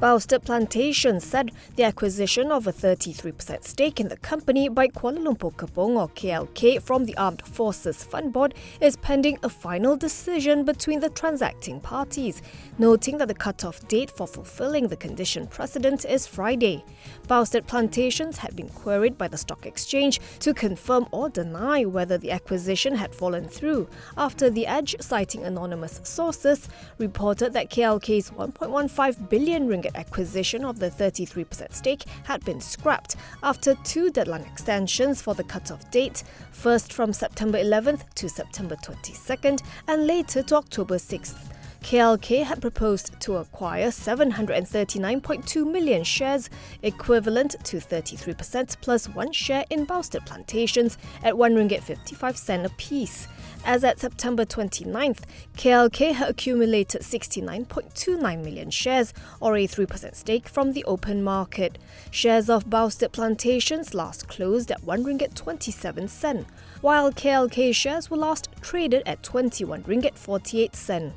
Boustead Plantations said the acquisition of a 33% stake in the company by Kuala Lumpur Kepong or KLK from the Armed Forces Fund Board is pending a final decision between the transacting parties, noting that the cut-off date for fulfilling the condition precedent is Friday. Boustead Plantations had been queried by the stock exchange to confirm or deny whether the acquisition had fallen through after The Edge, citing anonymous sources, reported that KLK's 1.15 billion ringgit acquisition of the 33% stake had been scrapped after two deadline extensions for the cut-off date, first from September 11th to September 22nd and later to October 6th. KLK had proposed to acquire 739.2 million shares, equivalent to 33% plus one share in Boustead Plantations at RM1.55 apiece. As at September 29th, KLK had accumulated 69.29 million shares, or a 3% stake from the open market. Shares of Boustead Plantations last closed at RM1.27, while KLK shares were last traded at RM21.48.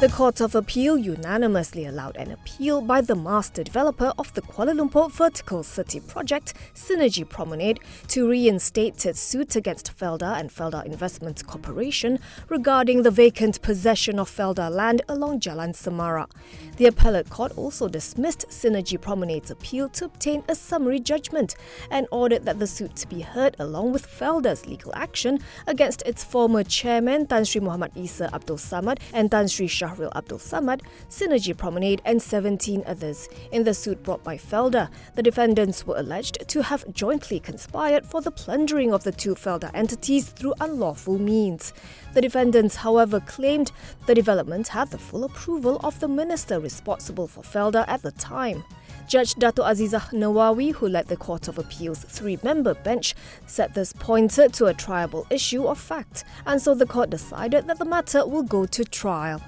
The Court of Appeal unanimously allowed an appeal by the master developer of the Kuala Lumpur Vertical City project, Synergy Promenade, to reinstate its suit against Felda and Felda Investment Corporation regarding the vacant possession of Felda land along Jalan Semara. The appellate court also dismissed Synergy Promenade's appeal to obtain a summary judgment and ordered that the suit be heard along with Felda's legal action against its former chairman Tan Sri Muhammad Isa Abdul Samad and Tan Sri Shahril Abdul Samad, Synergy Promenade and 17 others. In the suit brought by Felda, the defendants were alleged to have jointly conspired for the plundering of the two Felda entities through unlawful means. The defendants, however, claimed the development had the full approval of the minister responsible for Felda at the time. Judge Dato' Azizah Nawawi, who led the Court of Appeal's three-member bench, said this pointed to a triable issue of fact, and so the court decided that the matter will go to trial.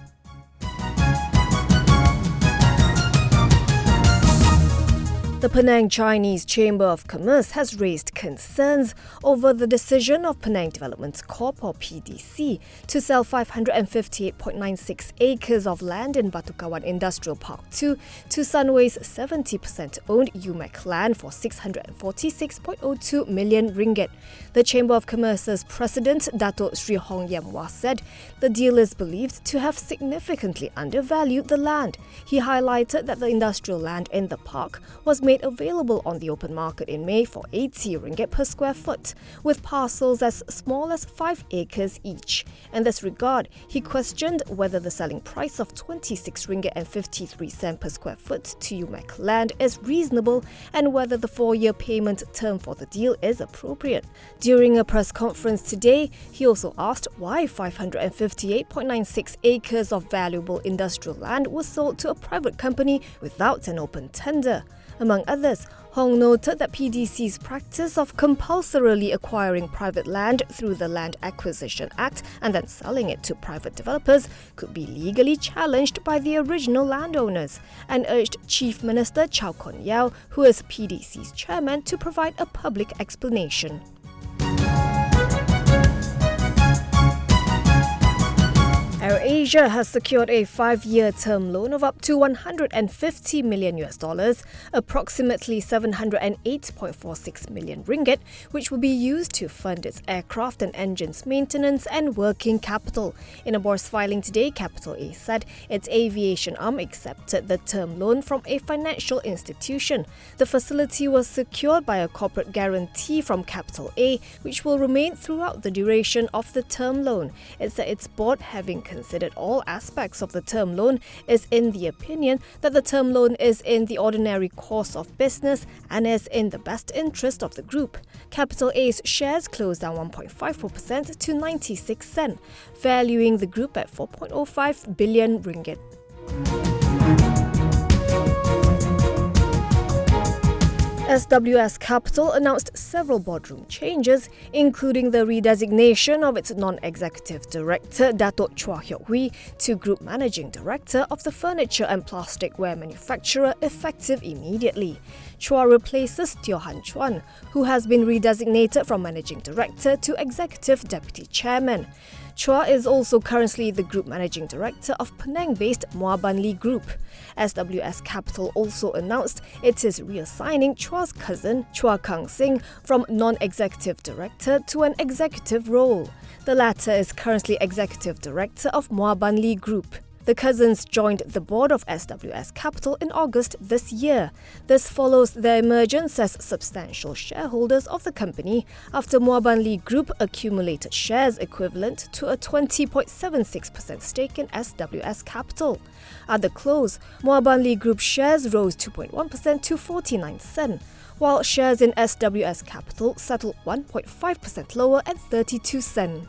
The Penang Chinese Chamber of Commerce has raised concerns over the decision of Penang Development Corp or PDC to sell 558.96 acres of land in Batu Kawan Industrial Park 2 to Sunway's 70% owned Umech land for 646.02 million ringgit. The Chamber of Commerce's president, Dato' Sri Hong Yam Wah, said the deal is believed to have significantly undervalued the land. He highlighted that the industrial land in the park was made available on the open market in May for 80 ringgit per square foot, with parcels as small as 5 acres each. In this regard, he questioned whether the selling price of 26 ringgit and 53 cents per square foot to Umech land is reasonable and whether the 4-year payment term for the deal is appropriate. During a press conference today, he also asked why 558.96 acres of valuable industrial land was sold to a private company without an open tender. Among others, Hong noted that PDC's practice of compulsorily acquiring private land through the Land Acquisition Act and then selling it to private developers could be legally challenged by the original landowners, and urged Chief Minister Chow Kon Yeow, who is PDC's chairman, to provide a public explanation. AirAsia has secured a 5-year term loan of up to $150 million, approximately 708.46 million ringgit, which will be used to fund its aircraft and engines maintenance and working capital. In a board's filing today, Capital A said its aviation arm accepted the term loan from a financial institution. The facility was secured by a corporate guarantee from Capital A, which will remain throughout the duration of the term loan. It said its board, having considered all aspects of the term loan, is in the opinion that the term loan is in the ordinary course of business and is in the best interest of the group. Capital A's shares closed down 1.54% to 96 cents, valuing the group at 4.05 billion ringgit. SWS Capital announced several boardroom changes, including the redesignation of its non-executive director, Dato' Chua Heok Wee, to Group Managing Director of the furniture and plasticware manufacturer effective immediately. Chua replaces Teo Han Chuan, who has been redesignated from Managing Director to Executive Deputy Chairman. Chua is also currently the Group Managing Director of Penang-based Mua Ban Lee Group. SWS Capital also announced it is reassigning Chua's cousin, Chua Kang Sing, from non-executive director to an executive role. The latter is currently Executive Director of Mua Ban Lee Group. The cousins joined the board of SWS Capital in August this year. This follows their emergence as substantial shareholders of the company after Mua Ban Lee Group accumulated shares equivalent to a 20.76% stake in SWS Capital. At the close, Mua Ban Lee Group shares rose 2.1% to 49 sen, while shares in SWS Capital settled 1.5% lower at 32 sen.